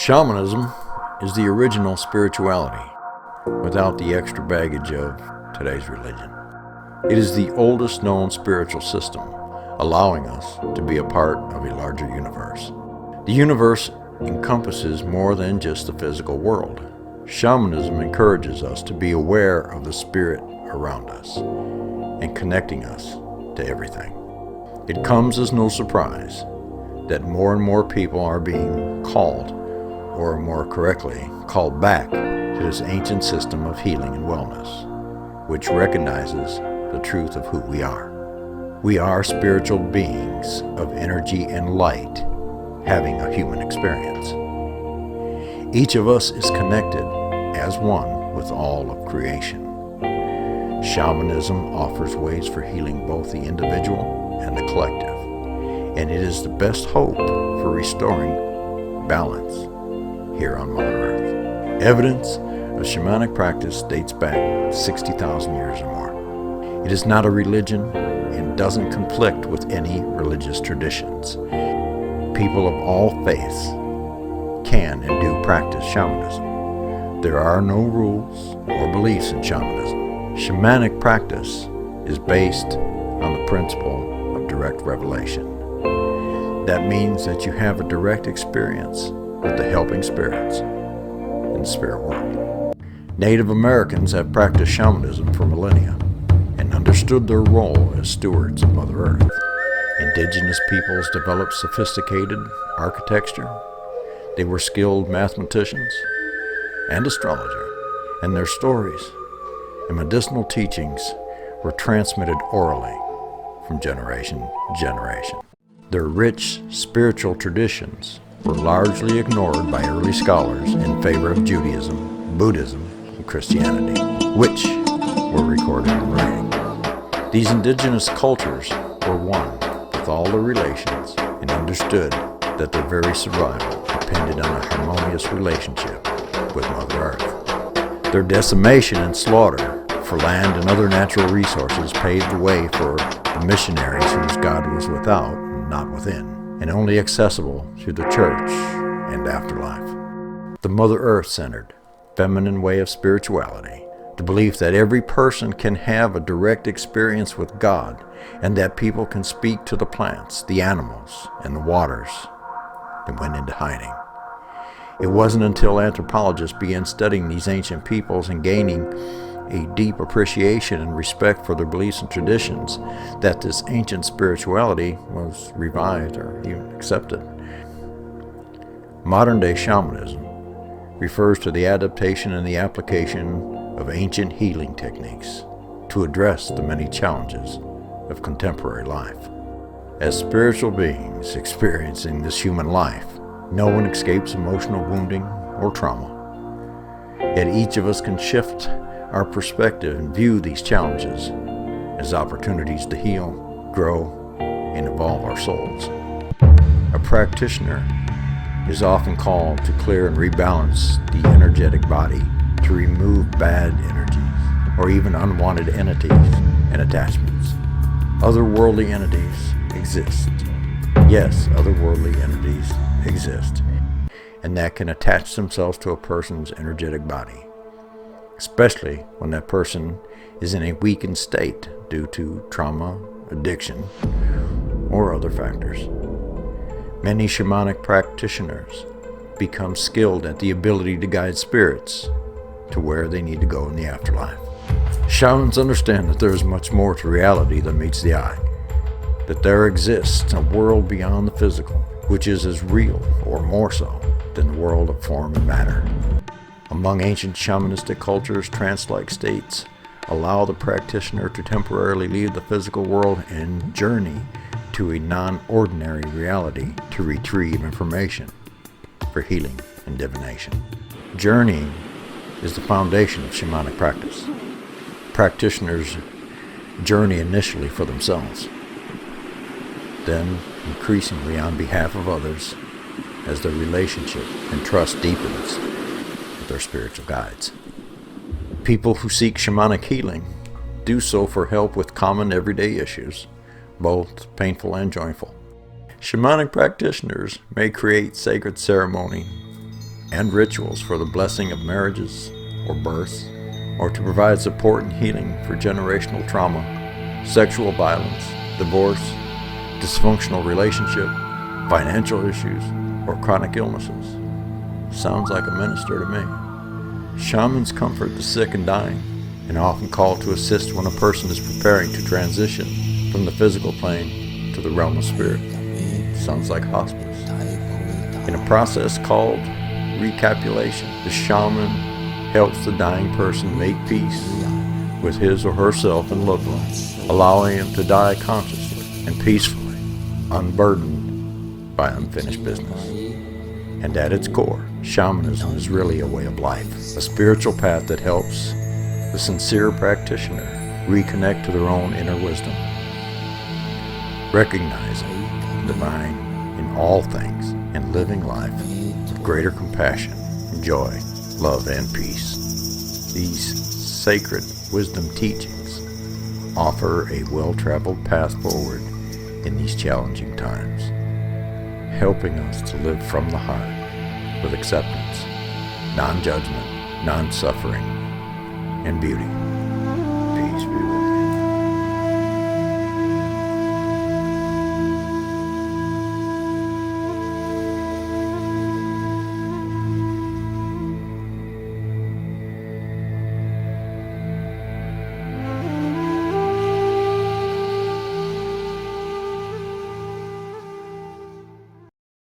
Shamanism is the original spirituality without the extra baggage of today's religion. It is the oldest known spiritual system, allowing us to be a part of a larger universe. The universe encompasses more than just the physical world. Shamanism encourages us to be aware of the spirit around us and connecting us to everything. It comes as no surprise that more and more people are being called, or more correctly, called back to this ancient system of healing and wellness, which recognizes the truth of who we are. We are spiritual beings of energy and light, having a human experience. Each of us is connected as one with all of creation. Shamanism offers ways for healing both the individual and the collective, and it is the best hope for restoring balance here on Mother Earth. Evidence of shamanic practice dates back 60,000 years or more. It is not a religion and doesn't conflict with any religious traditions. People of all faiths can and do practice shamanism. There are no rules or beliefs in shamanism. Shamanic practice is based on the principle of direct revelation. That means that you have a direct experience with the helping spirits in the spirit world. Native Americans have practiced shamanism for millennia and understood their role as stewards of Mother Earth. Indigenous peoples developed sophisticated architecture. They were skilled mathematicians and astrologers, and their stories and medicinal teachings were transmitted orally from generation to generation. Their rich spiritual traditions were largely ignored by early scholars in favor of Judaism, Buddhism, and Christianity, which were recorded in writing. These indigenous cultures were one with all their relations and understood that their very survival depended on a harmonious relationship with Mother Earth. Their decimation and slaughter for land and other natural resources paved the way for the missionaries whose God was without, not within, and only accessible through the church and afterlife. The Mother Earth-centered, feminine way of spirituality, the belief that every person can have a direct experience with God and that people can speak to the plants, the animals, and the waters, that went into hiding. It wasn't until anthropologists began studying these ancient peoples and gaining a deep appreciation and respect for their beliefs and traditions that this ancient spirituality was revived or even accepted. Modern-day shamanism refers to the adaptation and the application of ancient healing techniques to address the many challenges of contemporary life. As spiritual beings experiencing this human life, no one escapes emotional wounding or trauma. Yet each of us can shift our perspective and view these challenges as opportunities to heal, grow, and evolve our souls. A practitioner is often called to clear and rebalance the energetic body, to remove bad energies or even unwanted entities and attachments. Otherworldly entities exist. Yes, otherworldly entities exist, and that can attach themselves to a person's energetic body, especially when that person is in a weakened state due to trauma, addiction, or other factors. Many shamanic practitioners become skilled at the ability to guide spirits to where they need to go in the afterlife. Shamans understand that there is much more to reality than meets the eye, that there exists a world beyond the physical, which is as real or more so than the world of form and matter. Among ancient shamanistic cultures, trance-like states allow the practitioner to temporarily leave the physical world and journey to a non-ordinary reality to retrieve information for healing and divination. Journeying is the foundation of shamanic practice. Practitioners journey initially for themselves, then increasingly on behalf of others as their relationship and trust deepens with their spiritual guides. People who seek shamanic healing do so for help with common everyday issues, both painful and joyful. Shamanic practitioners may create sacred ceremony and rituals for the blessing of marriages or births, or to provide support and healing for generational trauma, sexual violence, divorce, dysfunctional relationship, financial issues, or chronic illnesses. Sounds like a minister to me. Shamans comfort the sick and dying, and are often called to assist when a person is preparing to transition from the physical plane to the realm of spirit. Sounds like hospice. In a process called recapulation, the shaman helps the dying person make peace with his or herself and loved ones, allowing him to die consciously and peacefully, unburdened by unfinished business. And at its core, shamanism is really a way of life, a spiritual path that helps the sincere practitioner reconnect to their own inner wisdom, recognizing the divine in all things and living life with greater compassion, joy, love, and peace. These sacred wisdom teachings offer a well-traveled path forward in these challenging times, helping us to live from the heart with acceptance, non-judgment, non-suffering, and beauty. Peace be with you.